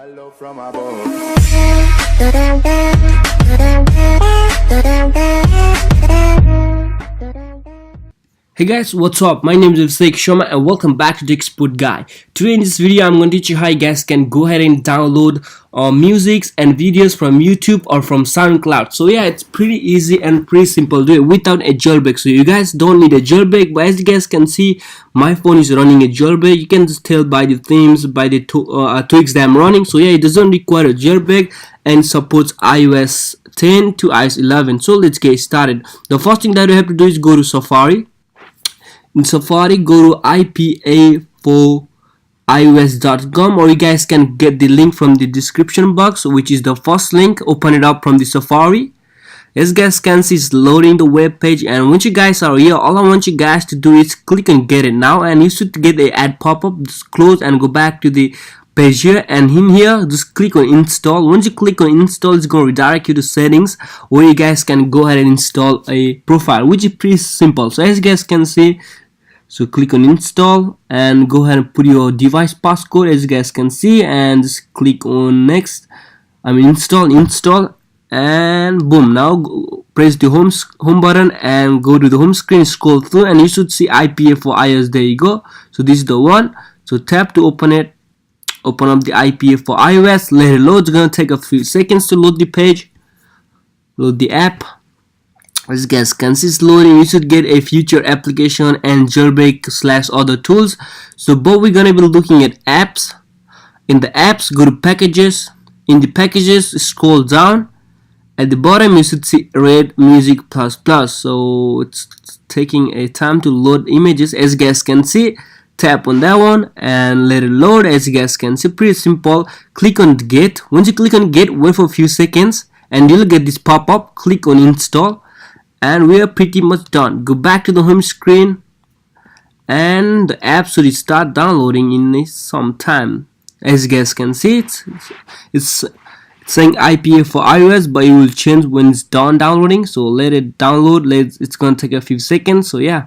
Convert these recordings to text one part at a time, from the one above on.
Hello from above. Hey guys, what's up? My name is Sharma and welcome back to the Expert Guy. Today in this video, I'm going to teach you how you guys can go ahead and download musics and videos from YouTube or from SoundCloud. So yeah, it's pretty easy and pretty simple to do it without a jailbreak. So you guys don't need a jailbreak, but as you guys can see, my phone is running a jailbreak. You can just tell by the themes, by the tweaks that I'm running. So yeah, it doesn't require a jailbreak and supports iOS 10 to iOS 11. So let's get started. The first thing that you have to do is go to Safari. In Safari, go to ipa4ios.com, or you guys can get the link from the description box, which is the first link. Open it up from the Safari. As you guys can see, it's loading the web page, and once you guys are here, all I want you guys to do is click on get it now, and you should get the ad pop-up. Just close and go back to the page here, and in here just click on install. Once you click on install, it's going to redirect you to settings where you guys can go ahead and install a profile, which is pretty simple. So as you guys can see, so click on install and go ahead and put your device passcode, as you guys can see, and just click on next. Install, and boom. Now press the home button and go to the home screen, scroll through, and you should see iPA4iOS. There you go. So this is the one. So tap to open it. Open up the iPA4iOS, let it load. It's gonna take a few seconds to load the page, load the app. As you guys can see, it's loading. You should get a future application and jailbreak / other tools. So but we're gonna be looking at apps. In the apps, go to packages. In the packages, scroll down. At the bottom, you should see Red Music ++. So it's taking a time to load images. As you guys can see, tap on that one and let it load. As you guys can see, pretty simple. Click on get. Once you click on get, wait for a few seconds and you'll get this pop-up. Click on install and we are pretty much done. Go back to the home screen and the app should start downloading in some time. As you guys can see, it's saying iPA4iOS, but it will change when it's done downloading. So let it download. It's gonna take a few seconds. So yeah,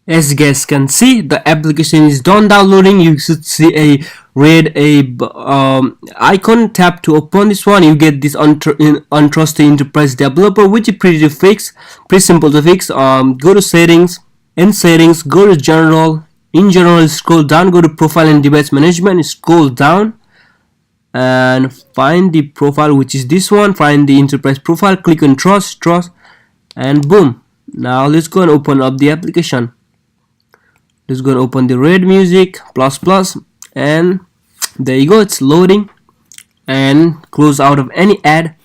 as you guys can see, the application is done downloading. You should see a red icon. Tap to open this one. You get this untrusted enterprise developer, which is pretty simple to fix. Go to settings. In settings, go to general. In general, scroll down. Go to profile and device management. Scroll down and find the profile, which is this one. Find the enterprise profile. Click on trust, and boom. Now let's go and open up the application. Let's go and open the Red Music ++, and there you go, it's loading. And close out of any ad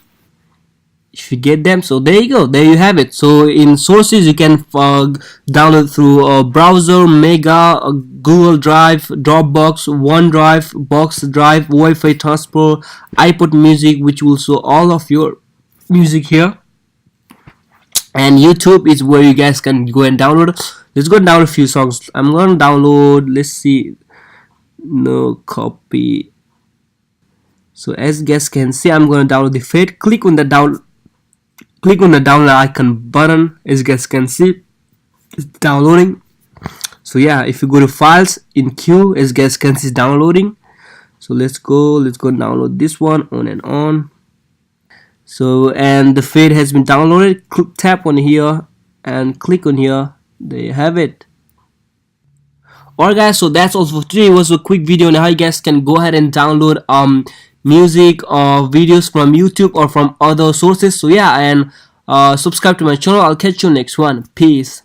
if you get them. So there you go, there you have it. So in sources, you can download through a browser, Mega, Google Drive, Dropbox, OneDrive, Box Drive, Wi-Fi Transport, iPod Music, which will show all of your music here. And YouTube is where you guys can go and download. Let's go and download a few songs. I'm going to download, let's see, no copy. So as you guys can see, I'm going to download the Fade. Click on the download icon button. As you guys can see, it's downloading. So yeah, if you go to files in queue, as you guys can see, it's downloading. So let's go and download this one, on and on. So, and the Fade has been downloaded. Tap on here and click on here. There you have it. Alright guys, so that's all for today. It was a quick video on how you guys can go ahead and download music or videos from YouTube or from other sources. So yeah, and subscribe to my channel. I'll catch you next one. Peace.